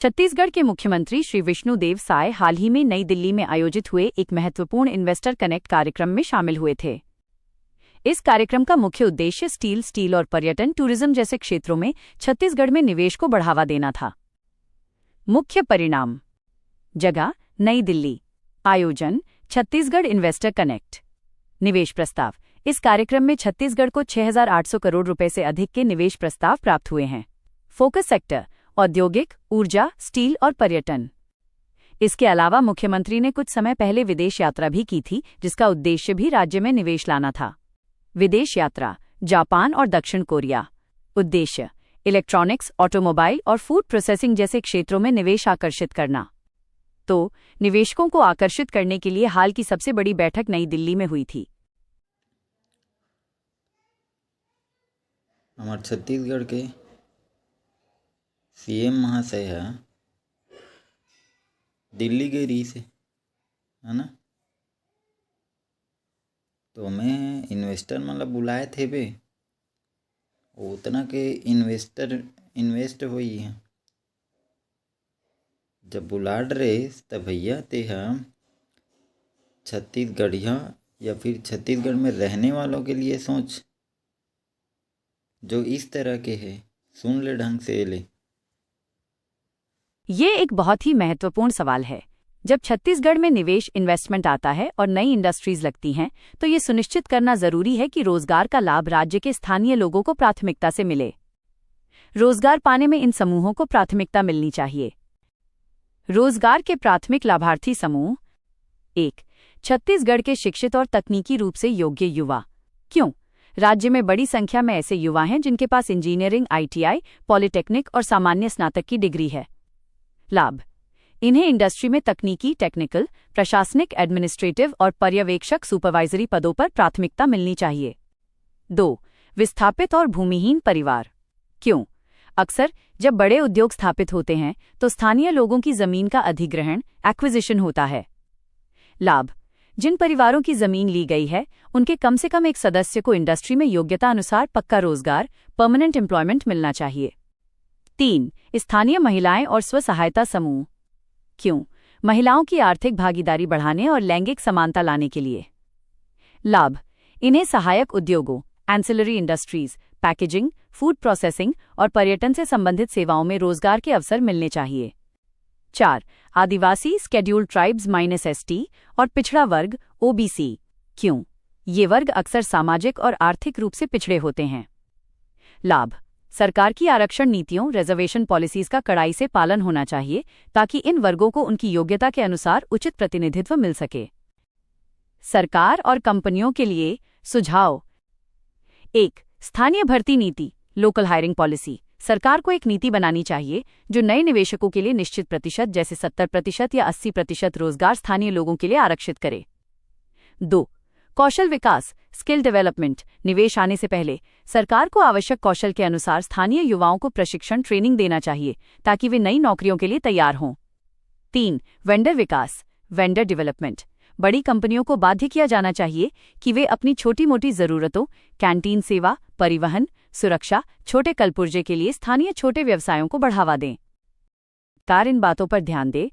छत्तीसगढ़ के मुख्यमंत्री श्री विष्णुदेव साय हाल ही में नई दिल्ली में आयोजित हुए एक महत्वपूर्ण इन्वेस्टर कनेक्ट कार्यक्रम में शामिल हुए थे। इस कार्यक्रम का मुख्य उद्देश्य स्टील और पर्यटन टूरिज्म जैसे क्षेत्रों में छत्तीसगढ़ में निवेश को बढ़ावा देना था। मुख्य परिणाम: जगह नई दिल्ली, आयोजन छत्तीसगढ़ इन्वेस्टर कनेक्ट, निवेश प्रस्ताव। इस कार्यक्रम में छत्तीसगढ़ को 6,800 करोड़ रुपए से अधिक के निवेश प्रस्ताव प्राप्त हुए हैं। फोकस सेक्टर: औद्योगिक, ऊर्जा, स्टील और पर्यटन। इसके अलावा मुख्यमंत्री ने कुछ समय पहले विदेश यात्रा भी की थी, जिसका उद्देश्य भी राज्य में निवेश लाना था। विदेश यात्रा: जापान और दक्षिण कोरिया। उद्देश्य: इलेक्ट्रॉनिक्स, ऑटोमोबाइल और फूड प्रोसेसिंग जैसे क्षेत्रों में निवेश आकर्षित करना। तो निवेशकों को आकर्षित करने के लिए हाल की सबसे बड़ी बैठक नई दिल्ली में हुई थी। हमारे छत्तीसगढ़ के सीएम महाशय है दिल्ली गई रही से, है ना। तो हमें इन्वेस्टर मतलब बुलाए थे बे, उतना के इन्वेस्ट हुई है। जब बुला रहे तब भैया ते हम छत्तीसगढ़िया या फिर छत्तीसगढ़ में रहने वालों के लिए सोच, जो इस तरह के है, सुन ले ढंग से ले। ये एक बहुत ही महत्वपूर्ण सवाल है। जब छत्तीसगढ़ में निवेश इन्वेस्टमेंट आता है और नई इंडस्ट्रीज लगती हैं, तो ये सुनिश्चित करना जरूरी है कि रोजगार का लाभ राज्य के स्थानीय लोगों को प्राथमिकता से मिले। रोजगार पाने में इन समूहों को प्राथमिकता मिलनी चाहिए। रोजगार के प्राथमिक लाभार्थी समूह: 1. छत्तीसगढ़ के शिक्षित और तकनीकी रूप से योग्य युवा। क्यों? राज्य में बड़ी संख्या में ऐसे युवा हैं जिनके पास इंजीनियरिंग, आईटीआई, पॉलिटेक्निक और सामान्य स्नातक की डिग्री है। लाभ: इन्हें इंडस्ट्री में तकनीकी, टेक्निकल, प्रशासनिक, एडमिनिस्ट्रेटिव और पर्यवेक्षक सुपरवाइजरी पदों पर प्राथमिकता मिलनी चाहिए। 2. विस्थापित और भूमिहीन परिवार। क्यों? अक्सर जब बड़े उद्योग स्थापित होते हैं तो स्थानीय लोगों की जमीन का अधिग्रहण, एक्विजिशन होता है। लाभ: जिन परिवारों की जमीन ली गई है उनके कम से कम एक सदस्य को इंडस्ट्री में योग्यता अनुसार पक्का रोजगार, परमानेंट एम्प्लॉयमेंट मिलना चाहिए। 3. स्थानीय महिलाएं और स्व सहायता समूह। क्यों? महिलाओं की आर्थिक भागीदारी बढ़ाने और लैंगिक समानता लाने के लिए। लाभ: इन्हें सहायक उद्योगों, ancillary industries, packaging, food processing और पर्यटन से संबंधित सेवाओं में रोजगार के अवसर मिलने चाहिए। 4. आदिवासी, स्केड्यूल्ड ट्राइब्स -ST और पिछड़ा वर्ग, OBC। क्यों? ये वर्ग अक्सर सामाजिक और आर्थिक रूप से पिछड़े होते हैं। लाभ: सरकार की आरक्षण नीतियों, रिजर्वेशन पॉलिसीज का कड़ाई से पालन होना चाहिए ताकि इन वर्गों को उनकी योग्यता के अनुसार उचित प्रतिनिधित्व मिल सके। सरकार और कंपनियों के लिए सुझाव: 1. स्थानीय भर्ती नीति, लोकल हायरिंग पॉलिसी। सरकार को एक नीति बनानी चाहिए जो नए निवेशकों के लिए निश्चित प्रतिशत जैसे 70% या 80% रोजगार स्थानीय लोगों के लिए आरक्षित करे। 2. कौशल विकास, स्किल डेवलपमेंट। निवेश आने से पहले सरकार को आवश्यक कौशल के अनुसार स्थानीय युवाओं को प्रशिक्षण, ट्रेनिंग देना चाहिए ताकि वे नई नौकरियों के लिए तैयार हों। 3. वेंडर विकास, वेंडर डेवलपमेंट। बड़ी कंपनियों को बाध्य किया जाना चाहिए कि वे अपनी छोटी मोटी जरूरतों, कैंटीन सेवा, परिवहन, सुरक्षा, छोटे कलपुर्जे के लिए स्थानीय छोटे व्यवसायों को बढ़ावा दें। सरकार इन बातों पर ध्यान दे